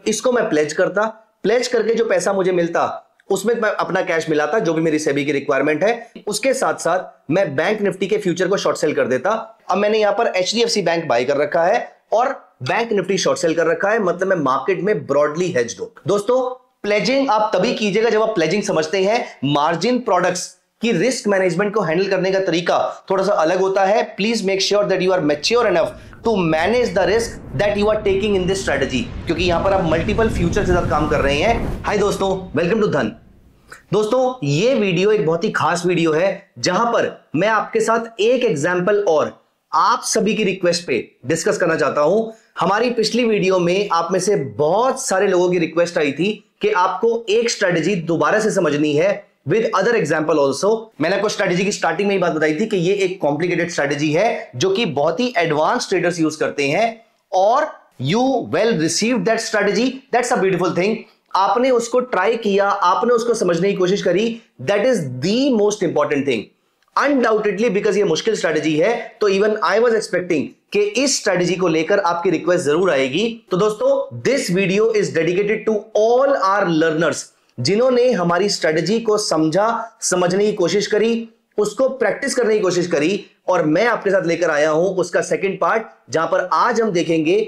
इसको मैं प्लेज करता, प्लेज करके जो पैसा मुझे मिलता उसमें मैं अपना कैश मिलाता, जो भी मेरी सेबी की रिक्वायरमेंट है। उसके साथ साथ मैं बैंक निफ्टी के फ्यूचर को शॉर्ट सेल कर देता। अब मैंने यहां पर एचडीएफसी बैंक बाय कर रखा है और बैंक निफ्टी शॉर्ट सेल कर रखा है, मतलब मैं मार्केट में ब्रॉडली हेज्ड हूं। दोस्तों, प्लेजिंग आप तभी कीजिएगा जब आप प्लेजिंग समझते हैं। मार्जिन प्रोडक्ट्स की रिस्क मैनेजमेंट को हैंडल करने का तरीका थोड़ा सा अलग होता है। Please make sure that you are mature enough to manage the risk that you are taking in this strategy, क्योंकि यहां पर आप मल्टीपल फ्यूचर के साथ काम कर रहे हैं। हाय दोस्तों, वेलकम टू धन। दोस्तों, ये वीडियो एक बहुत ही खास वीडियो है जहां पर मैं आपके साथ एक एग्जांपल और आप सभी की रिक्वेस्ट पे डिस्कस करना चाहता हूं। हमारी पिछली वीडियो में आप में से बहुत सारे लोगों की रिक्वेस्ट आई थी कि आपको एक स्ट्रेटजी दोबारा से समझनी है विद अदर एग्जाम्पल ऑल्सो। मैंने आपको स्ट्रेटजी की स्टार्टिंग में ही बात बताई थी कि ये एक कॉम्प्लिकेटेड स्ट्रेटजी है जो कि बहुत ही एडवांस ट्रेडर्स यूज करते हैं, और you well received that strategy. That's a beautiful thing. आपने उसको ट्राई किया, आपने उसको समझने की कोशिश करी, that is the most important thing. Undoubtedly because ये मुश्किल स्ट्रेटजी है, तो इवन आई वाज एक्सपेक्टिंग कि इस स्ट्रेटजी को लेकर आपकी रिक्वेस्ट जरूर आएगी। तो दोस्तों, this video is dedicated to all our learners जिन्होंने हमारी स्ट्रेटजी को समझा, समझने की कोशिश करी, उसको प्रैक्टिस करने की कोशिश करी, और मैं आपके साथ लेकर आया हूं उसका सेकंड पार्ट, जहां पर आज हम देखेंगे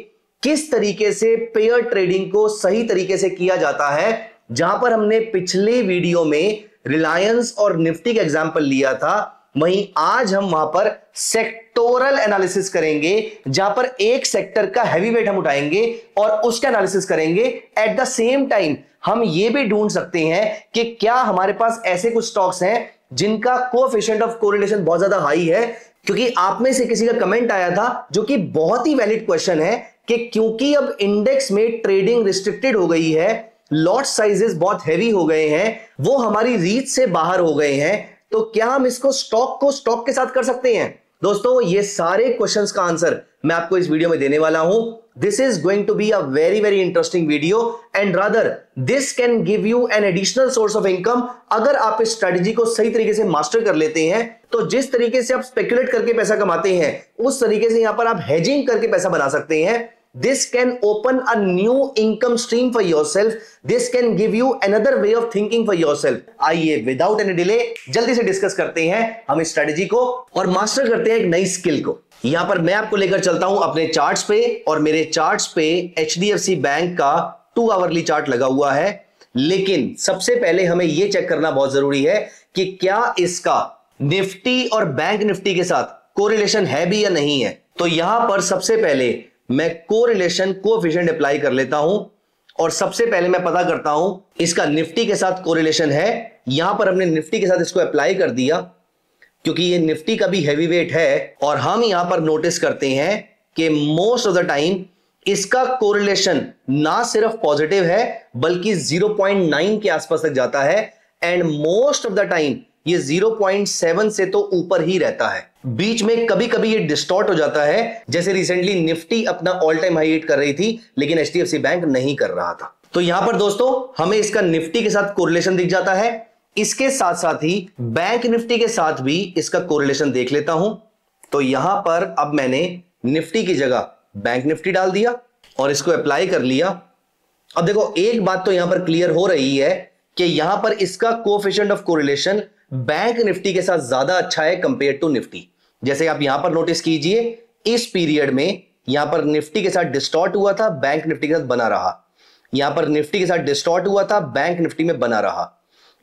किस तरीके से पेयर ट्रेडिंग को सही तरीके से किया जाता है। जहां पर हमने पिछले वीडियो में रिलायंस और निफ्टी का एग्जांपल लिया था, वहीं आज हम वहां पर सेक्टोरल एनालिसिस करेंगे, जहां पर एक सेक्टर का हैवी वेट हम उठाएंगे और उसका एनालिसिस करेंगे। एट द सेम टाइम हम ये भी ढूंढ सकते हैं कि क्या हमारे पास ऐसे कुछ स्टॉक्स हैं जिनका कोएफिशिएंट ऑफ कोरिलेशन बहुत ज्यादा हाई है, क्योंकि आप में से किसी का कमेंट आया था जो कि बहुत ही वैलिड क्वेश्चन है कि क्योंकि अब इंडेक्स में ट्रेडिंग रिस्ट्रिक्टेड हो गई है, लॉट साइजेस बहुत हैवी हो गए हैं, वो हमारी रीच से बाहर हो गए हैं, तो क्या हम इसको स्टॉक के साथ कर सकते हैं? दोस्तों, ये सारे क्वेश्चंस का आंसर मैं आपको इस वीडियो में देने वाला हूं। This is going to be a very very interesting video, and rather this can give you an additional source of income अगर आप इस स्ट्रेटजी को सही तरीके से मास्टर कर लेते हैं। तो जिस तरीके से आप स्पेकुलेट करके पैसा कमाते हैं, उस तरीके से यहां पर आप हेजिंग करके पैसा बना सकते हैं। This can open a new income stream for yourself. This can give you another way of thinking for yourself. आइए विदाउट एनी डिले जल्दी से डिस्कस करते हैं हम इस स्ट्रेटजी को और मास्टर करते हैं एक नई स्किल को। यहां पर मैं आपको लेकर चलता हूं अपने चार्ट्स पे, और मेरे चार्ट्स पे एचडीएफसी बैंक का 2 आवरली चार्ट लगा हुआ है। लेकिन सबसे पहले हमें यह चेक करना बहुत जरूरी है कि क्या इसका निफ्टी और बैंक निफ्टी के साथ कोरिलेशन है भी या नहीं है। तो यहां पर सबसे पहले मैं कोरिलेशन कोएफिशिएंट अप्लाई कर लेता हूं, और सबसे पहले मैं पता करता हूं इसका निफ्टी के साथ कोरिलेशन है। यहां पर हमने निफ्टी के साथ इसको अप्लाई कर दिया, क्योंकि ये निफ्टी का भी हैवी वेट है, और हम यहां पर नोटिस करते हैं कि मोस्ट ऑफ द टाइम इसका कोरिलेशन ना सिर्फ पॉजिटिव है बल्कि 0.9 के आसपास तक जाता है, and most of the time ये 0.7 से तो ऊपर ही रहता है। बीच में कभी कभी ये डिस्टॉर्ट हो जाता है, जैसे रिसेंटली निफ्टी अपना ऑल टाइम हाई हिट कर रही थी लेकिन एचडीएफसी बैंक नहीं कर रहा था। तो यहां पर दोस्तों हमें इसका निफ्टी के साथ कोरिलेशन दिख जाता है। इसके साथ साथ ही बैंक निफ्टी के साथ भी इसका कोरिलेशन देख लेता हूं। तो यहां पर अब मैंने निफ्टी की जगह बैंक निफ्टी डाल दिया और इसको अप्लाई कर लिया। अब देखो, एक बात तो यहां पर क्लियर हो रही है कि यहां पर इसका coefficient of correlation bank Nifty के साथ ज्यादा अच्छा है कंपेयर टू निफ्टी। जैसे आप यहां पर नोटिस कीजिए, इस पीरियड में यहां पर निफ्टी के साथ डिस्टॉर्ट हुआ था, बैंक निफ्टी के साथ बना रहा। यहां पर निफ्टी के साथ डिस्टॉर्ट हुआ था, बैंक निफ्टी में बना रहा।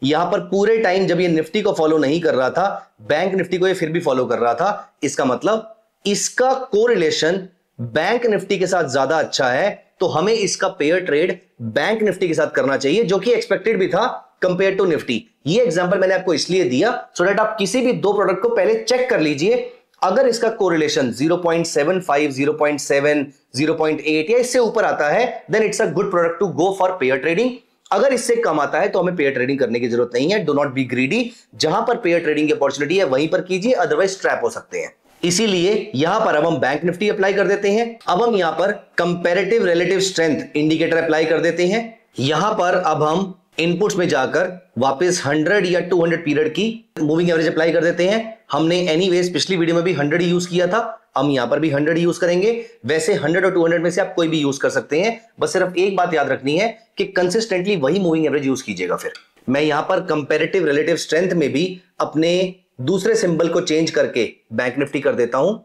यहां पर पूरे टाइम जब ये निफ्टी को फॉलो नहीं कर रहा था, बैंक निफ्टी को ये फिर भी फॉलो कर रहा था। इसका मतलब इसका कोरिलेशन बैंक निफ्टी के साथ ज्यादा अच्छा है, तो हमें इसका पेयर ट्रेड बैंक निफ्टी के साथ करना चाहिए, जो कि एक्सपेक्टेड भी था कंपेयर टू निफ्टी। ये एग्जांपल मैंने आपको इसलिए दिया सो दैट आप किसी भी दो प्रोडक्ट को पहले चेक कर लीजिए। अगर इसका कोरिलेशन 0.75, 0.7, 0.8 या इससे ऊपर आता है, then it's a good product to go for pair trading. अगर इससे कम आता है तो हमें पेयर ट्रेडिंग करने की जरूरत नहीं है। Do not be greedy. जहां पर पेयर ट्रेडिंग की अपॉर्चुनिटी है वहीं पर कीजिए, अदरवाइज ट्रैप हो सकते हैं। इसीलिए यहां पर अब हम बैंक निफ्टी अप्लाई कर देते हैं। अब हम यहां पर comparative relative strength indicator apply कर देते हैं। यहां पर अब हम इनपुट्स में जाकर वापस 100 या 200 पीरियड की मूविंग एवरेज अप्लाई कर देते हैं। हमने एनीवेज पिछली वीडियो में भी 100 यूज किया था, हम यहां पर भी 100 यूज करेंगे। वैसे 100 और 200 में से आप कोई भी यूज कर सकते हैं, बस सिर्फ एक बात याद रखनी है कि कंसिस्टेंटली वही मूविंग एवरेज यूज कीजिएगा। फिर मैं यहां पर कंपैरेटिव रिलेटिव स्ट्रेंथ में भी अपने दूसरे सिंबल को चेंज करके बैंक निफ्टी कर देता हूं,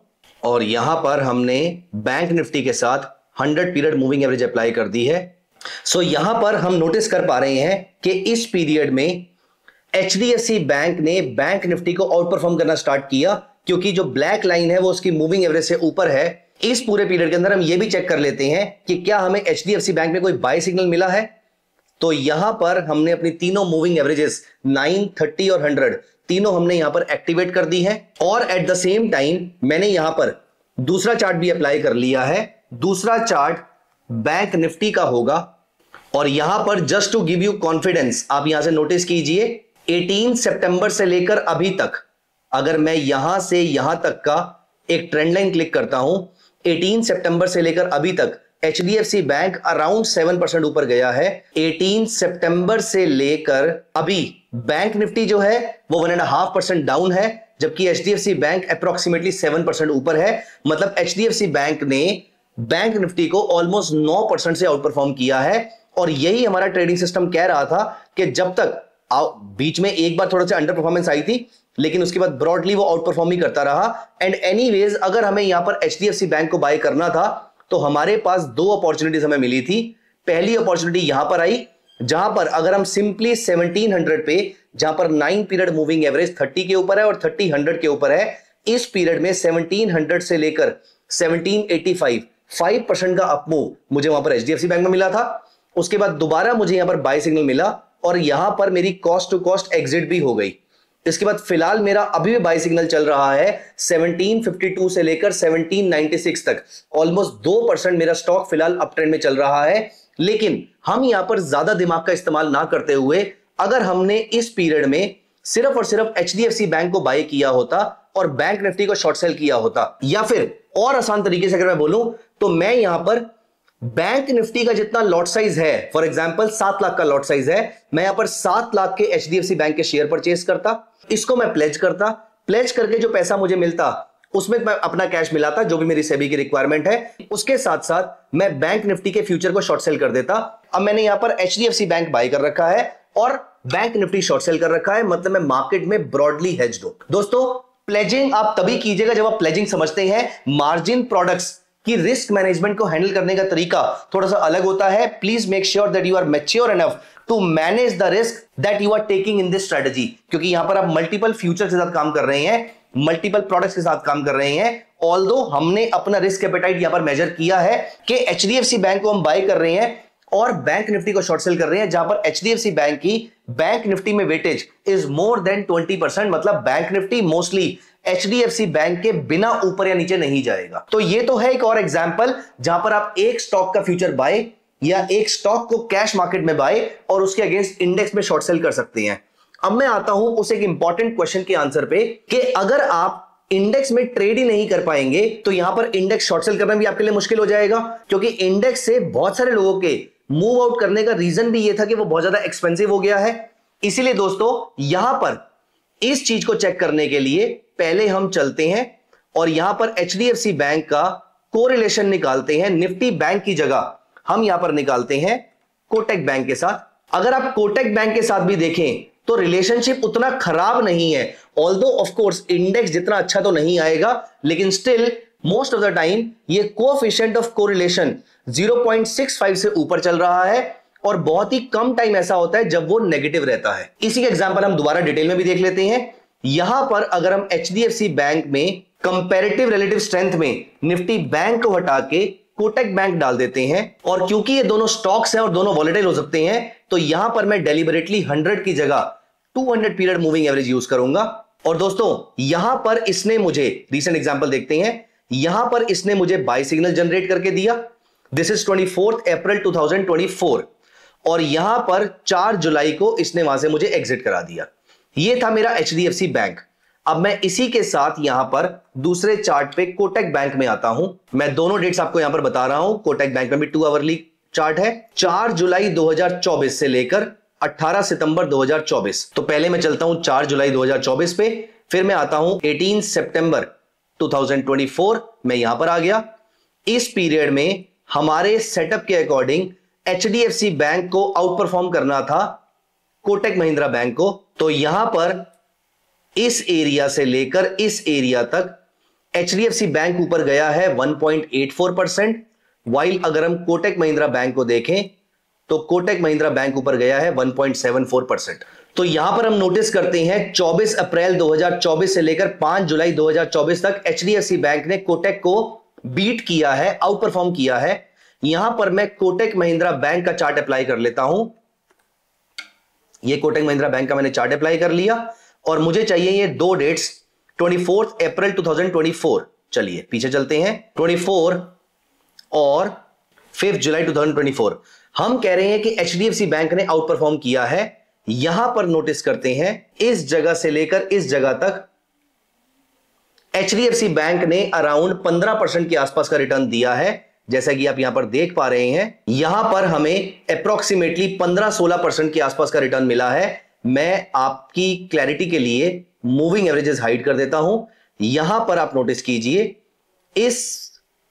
और यहां पर हमने बैंक निफ्टी के साथ 100 पीरियड मूविंग एवरेज अप्लाई कर दी है। सो यहां पर हम नोटिस कर पा रहे हैं कि इस पीरियड में एचडीएफसी बैंक ने बैंक निफ्टी को आउट परफॉर्म करना स्टार्ट किया, क्योंकि जो ब्लैक लाइन है वो उसकी मूविंग एवरेज से ऊपर है। इस पूरे पीरियड के अंदर हम ये भी चेक कर लेते हैं कि क्या हमें एचडीएफसी बैंक में कोई बाय सिग्नल मिला है। तो यहां पर हमने अपनी तीनों मूविंग एवरेजेस 9, 30 और 100 तीनों हमने यहां पर एक्टिवेट कर दी है, और एट द सेम टाइम मैंने यहां पर दूसरा चार्ट भी अप्लाई कर लिया है। दूसरा चार्ट बैंक निफ्टी का होगा, और यहां पर just to give you confidence आप यहां से नोटिस कीजिए 18 सितंबर से लेकर अभी तक, अगर मैं यहां से यहां तक का एक ट्रेंड लाइन क्लिक करता हूं, 18 सितंबर से लेकर अभी तक एचडीएफसी बैंक अराउंड 7% ऊपर गया है। 18 सितंबर से लेकर अभी बैंक निफ्टी जो है वो 1.5% डाउन है, जबकि एचडीएफसी बैंक अप्रोक्सीमेटली 7% ऊपर है। मतलब एचडीएफसी बैंक ने बैंक निफ्टी को ऑलमोस्ट 9% से आउट परफॉर्म किया है, और यही हमारा ट्रेडिंग सिस्टम कह रहा था कि जब तक बीच में एक बार थोड़ा सा अंडर परफॉर्मेंस आई थी, लेकिन उसके बाद ब्रॉडली वो आउट परफॉर्म ही करता रहा। एंड एनीवेज अगर हमें यहां पर एचडीएफसी बैंक को बाय करना था तो हमारे पास दो अपॉर्चुनिटीज हमें मिली थी। पहली अपॉर्चुनिटी यहां पर आई, जहां पर अगर हम सिंपली 1700 पे, जहां पर 9 पीरियड मूविंग एवरेज 30 के ऊपर है और 30 100 के ऊपर है, इस पीरियड में 1700 से लेकर 1785 5% का अपमूव मुझे वहां पर एचडीएफसी बैंक में मिला था। उसके बाद दोबारा मुझे यहां पर बाय सिग्नल मिला, और यहां पर मेरी कॉस्ट टू कॉस्ट एग्जिट भी हो गई। इसके बाद फिलहाल मेरा अभी भी बाय सिग्नल चल रहा है 1752 से लेकर 1796 तक, ऑलमोस्ट 2% मेरा स्टॉक फिलहाल अप ट्रेंड में चल रहा है। लेकिन हम यहां पर ज्यादा दिमाग का इस्तेमाल ना करते हुए, अगर हमने इस पीरियड में सिर्फ और सिर्फ एचडीएफसी बैंक को बाय किया होता और बैंक निफ्टी को शॉर्ट सेल किया होता, या फिर और आसान तरीके से अगर मैं बोलूं तो मैं यहां पर बैंक निफ्टी का जितना लॉट साइज है, फॉर एग्जांपल 7 लाख का लॉट साइज है, मैं यहां पर 7 लाख के एचडीएफसी बैंक के शेयर परचेज करता, इसको मैं प्लेज करता, प्लेज करके जो पैसा मुझे मिलता उसमें मैं अपना कैश मिलाता, जो भी मेरी सेबी की रिक्वायरमेंट है। उसके साथ साथ मैं बैंक निफ्टी के फ्यूचर को शॉर्ट सेल कर देता। अब मैंने यहां पर एचडीएफसी बैंक बाय कर रखा है और बैंक निफ्टी शॉर्ट सेल कर रखा है, मतलब मैं मार्केट में ब्रॉडली हेज्ड हूं। दोस्तों, प्लेजिंग आप तभी कीजिएगा जब आप प्लेजिंग समझते हैं। मार्जिन प्रोडक्ट्स कि रिस्क मैनेजमेंट को हैंडल करने का तरीका थोड़ा सा अलग होता है। Please make sure that you are mature enough to manage the risk that you are taking in this strategy, क्योंकि यहां पर आप मल्टीपल फ्यूचर के साथ काम कर रहे हैं, मल्टीपल प्रोडक्ट्स के साथ काम कर रहे हैं। ऑल्दो हमने अपना रिस्क एपेटाइट यहां पर मेजर किया है कि एचडीएफसी बैंक को हम बाय कर रहे हैं और बैंक निफ्टी को शॉर्ट सेल कर रहे हैं, जहां पर एचडीएफसी बैंक की बैंक निफ्टी में वेटेज इज मोर देन 20%, मतलब bank Nifty mostly HDFC bank के बिना ऊपर या नीचे नहीं जाएगा। तो ये तो है एक और एग्जांपल जहां पर आप एक स्टॉक का फ्यूचर बाय या एक स्टॉक को कैश मार्केट में बाय और उसके अगेंस्ट इंडेक्स में शॉर्ट सेल कर सकते हैं। अब मैं आता हूं उस एक इंपॉर्टेंट क्वेश्चन के आंसर पे कि अगर आप इंडेक्स में ट्रेड ही नहीं कर पाएंगे तो यहां पर इंडेक्स शॉर्ट सेल करना भी आपके लिए मुश्किल हो जाएगा, क्योंकि इंडेक्स से बहुत सारे लोगों के मूव आउट करने का रीजन भी यह था कि वो बहुत ज्यादा एक्सपेंसिव हो गया है। इसीलिए दोस्तों यहां पर इस चीज को चेक करने के लिए पहले हम चलते हैं और यहां पर एचडीएफसी बैंक का कोरिलेशन निकालते हैं। निफ्टी बैंक की जगह हम यहां पर निकालते हैं कोटक बैंक के साथ। अगर आप कोटक बैंक के साथ भी देखें तो रिलेशनशिप उतना खराब नहीं है, ऑल्दो ऑफ कोर्स इंडेक्स जितना अच्छा तो नहीं आएगा, लेकिन still most of the time ये कोएफिशिएंट ऑफ कोरिलेशन 0.65 से ऊपर चल रहा है और बहुत ही कम टाइम ऐसा होता है जब वो नेगेटिव रहता है। इसी का एग्जांपल हम दोबारा डिटेल में भी देख लेते हैं। यहां पर अगर हम एचडीएफसी बैंक में कंपैरेटिव रिलेटिव स्ट्रेंथ में निफ्टी बैंक को हटा के कोटक बैंक डाल देते हैं, और क्योंकि ये दोनों स्टॉक्स हैं और दोनों वॉलेटाइल हो सकते हैं, तो यहां पर मैं डेलिबरेटली 100 की जगह 200 पीरियड मूविंग एवरेज यूज करूंगा। और दोस्तों यहां पर इसने मुझे, रीसेंट एग्जांपल देखते हैं, यहां पर इसने मुझे बाय सिग्नल जनरेट करके दिया। दिस इज 24 अप्रैल 2024 और यहां पर 4 जुलाई को इसने वहां से मुझे एग्जिट करा दिया। ये था मेरा एचडीएफसी बैंक। अब मैं इसी के साथ यहां पर दूसरे चार्ट पे कोटक बैंक में आता हूं। मैं दोनों डेट्स आपको यहां पर बता रहा हूं। कोटक बैंक में भी 2 आवरली चार्ट है। 4 जुलाई 2024 से लेकर 18 सितंबर 2024। तो पहले मैं चलता हूं 4 जुलाई 2024 पे, फिर मैं आता हूं 18 सितंबर 2024, मैं यहां पर आ गया। इस पीरियड में हमारे सेटअप के अकॉर्डिंग एचडीएफसी बैंक को आउट परफॉर्म करना था कोटक महिंद्रा बैंक को। तो यहां पर इस एरिया से लेकर इस एरिया तक एचडीएफसी बैंक ऊपर गया है 1.84%, वाइल अगर हम कोटक महिंद्रा बैंक को देखें तो कोटक महिंद्रा बैंक ऊपर गया है 1.74%। तो यहां पर हम नोटिस करते हैं 24 अप्रैल 2024 से लेकर 5 जुलाई 2024 तक एचडीएफसी बैंक ने कोटक को बीट किया है, आउट परफॉर्म किया है। यहां पर मैं कोटक महिंद्रा बैंक का चार्ट अप्लाई कर लेता हूं। यह कोटक महिंद्रा बैंक का मैंने चार्ट अप्लाई कर लिया और मुझे चाहिए ये दो डेट्स 24 अप्रैल 2024। चलिए पीछे चलते हैं, 24 और 5 जुलाई 2024। हम कह रहे हैं कि एचडीएफसी बैंक ने आउट परफॉर्म किया है। यहां पर नोटिस करते हैं इस जगह से लेकर इस जगह तक एचडीएफसी बैंक ने अराउंड 15% के आसपास का रिटर्न दिया है, जैसा कि आप यहां पर देख पा रहे हैं। यहां पर हमें अप्रोक्सीमेटली 15-16% के आसपास का रिटर्न मिला है। मैं आपकी क्लैरिटी के लिए मूविंग एवरेजेस हाइड कर देता हूं। यहां पर आप नोटिस कीजिए इस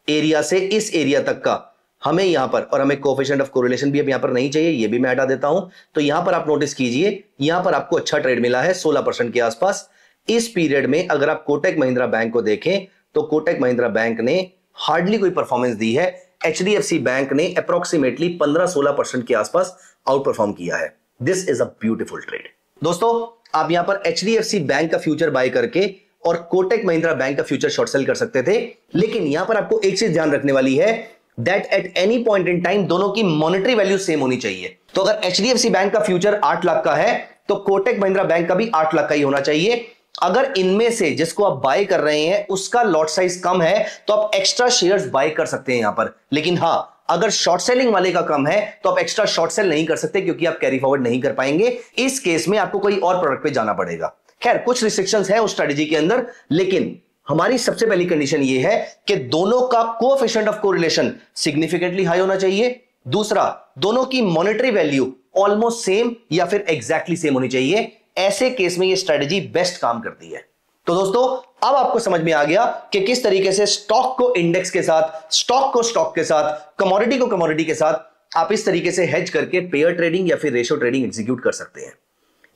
एरिया से इस एरिया तक का हमें यहां पर, और हमें कोएफिशिएंट ऑफ कोरिलेशन भी अब यहां पर नहीं चाहिए, ये भी मैं हटा देता हूं। तो यहां पर आप नोटिस कीजिए यहां पर आपको अच्छा ट्रेड मिला है 16% के आसपास। इस पीरियड में अगर आप कोटक महिंद्रा बैंक को देखें तो कोटक महिंद्रा बैंक ने हार्डली कोई परफॉर्मेंस दी है। एचडीएफसी बैंक ने अप्रोक्सीमेटली 15-16% के आसपास आउट परफॉर्म किया है। This is a beautiful trade. दोस्तों आप यहां पर एचडीएफसी बैंक का फ्यूचर बाय करके और कोटक महिंद्रा बैंक का फ्यूचर शॉर्ट सेल कर सकते थे, लेकिन यहां पर आपको एक चीज ध्यान रखने वाली है that at any point in time दोनों की मॉनेटरी वैल्यू सेम होनी चाहिए। तो अगर एचडीएफसी बैंक का फ्यूचर 8 लाख का है तो कोटक महिंद्रा बैंक का भी 8 लाख का ही होना चाहिए। अगर इनमें से जिसको आप बाय कर रहे हैं उसका लॉट साइज कम है तो आप एक्स्ट्रा शेयर्स बाय कर सकते हैं यहां पर, लेकिन हां अगर शॉर्ट सेलिंग वाले का कम है तो आप एक्स्ट्रा शॉर्ट सेल नहीं कर सकते क्योंकि आप कैरी फॉरवर्ड नहीं कर पाएंगे। इस केस में आपको कोई और प्रोडक्ट पे जाना पड़ेगा। खैर कुछ रिस्ट्रिक्शंस हैं उस स्ट्रेटजी के अंदर, लेकिन हमारी सबसे पहली कंडीशन यह है कि दोनों का coefficient of correlation significantly high होना चाहिए। दूसरा, दोनों की मॉनेटरी वैल्यू ऑलमोस्ट सेम या फिर एग्जैक्टली सेम होनी चाहिए। ऐसे केस में यह स्ट्रेटजी बेस्ट काम करती है। तो दोस्तों अब आपको समझ में आ गया कि किस तरीके से स्टॉक को इंडेक्स के साथ, स्टॉक को स्टॉक के साथ, कमोडिटी को कमोडिटी के साथ आप इस तरीके से हेज करके पेयर ट्रेडिंग या फिर रेशियो ट्रेडिंग एग्जीक्यूट कर सकते हैं।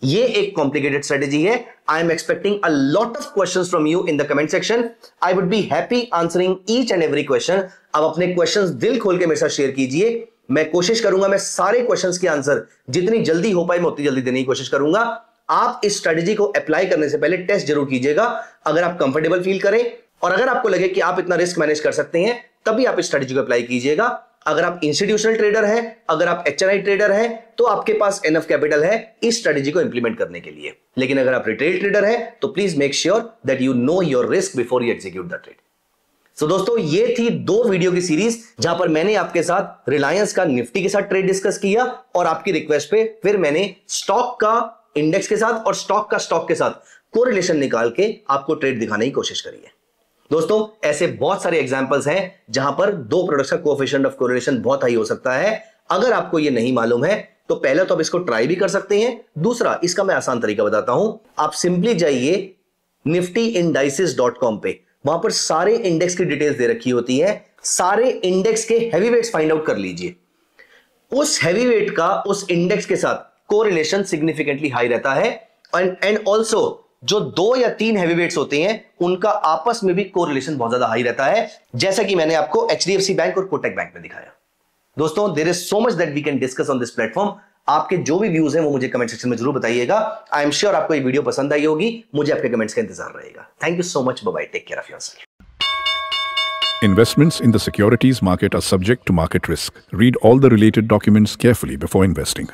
ये एक कॉम्प्लिकेटेड स्ट्रेटजी है। I am expecting a lot of questions from you in the comment section. I would be happy answering each and every question. आप अपने क्वेश्चंस दिल खोल के मेरे साथ शेयर कीजिए। मैं कोशिश करूंगा मैं सारे क्वेश्चंस के आंसर जितनी जल्दी हो पाए मैं उतनी जल्दी देने की कोशिश करूंगा। आप इस स्ट्रेटजी को अप्लाई करने से पहले टेस्ट जरूर कीजिएगा। अगर आप कंफर्टेबल फील करें और अगर आपको लगे कि आप इतना रिस्क मैनेज कर सकते हैं तभी आप इस स्ट्रेटजी को अप्लाई कीजिएगा। अगर आप इंस्टीट्यूशनल ट्रेडर हैं, अगर आप एचएनआई ट्रेडर हैं तो आपके पास एनफ कैपिटल है इस स्ट्रेटजी को इंप्लीमेंट करने के लिए। लेकिन अगर आप रिटेल ट्रेडर हैं तो please make sure that you know your risk before you execute the trade. So दोस्तों ये थी 2 वीडियो की सीरीज जहां पर मैंने आपके साथ रिलायंस का निफ्टी के साथ ट्रेड डिस्कस किया और आपकी रिक्वेस्ट पे फिर मैंने स्टॉक का इंडेक्स के साथ और स्टॉक का स्टॉक के साथ कोरिलेशन निकाल के आपको ट्रेड दिखाने की कोशिश करी है। दोस्तों ऐसे बहुत सारे एग्जांपल्स हैं जहां पर 2 प्रोडक्ट्स का कोएफिशिएंट ऑफ कोरिलेशन बहुत हाई हो सकता है। अगर आपको ये नहीं मालूम है तो पहले तो आप इसको ट्राई भी कर सकते हैं। दूसरा, इसका मैं आसान तरीका बताता हूं। आप सिंपली जाइए niftyindices.com पे, वहां पर सारे इंडेक्स की डिटेल्स दे रखी होती है। सारे इंडेक्स के हैवीवेट्स फाइंड आउट कर लीजिए। उस हैवीवेट का उस इंडेक्स के साथ कोरिलेशन सिग्निफिकेंटली हाई रहता है एंड ऑल्सो जो 2 या 3 हैवीवेट्स होते हैं उनका आपस में भी कोरिलेशन बहुत ज्यादा हाई रहता है, जैसा कि मैंने आपको एचडीएफसी बैंक और कोटक बैंक में दिखाया। दोस्तों there is so much that we can discuss on this platform. आपके जो भी व्यूज हैं वो मुझे कमेंट सेक्शन में जरूर बताइएगा। आई एम श्योर आपको ये वीडियो पसंद आई होगी। मुझे आपके कमेंट्स का इंतजार रहेगा। Thank you so much. Bye bye. Take care of yourself. Investments in the securities market are subject to market risk. Read all the related documents carefully before investing.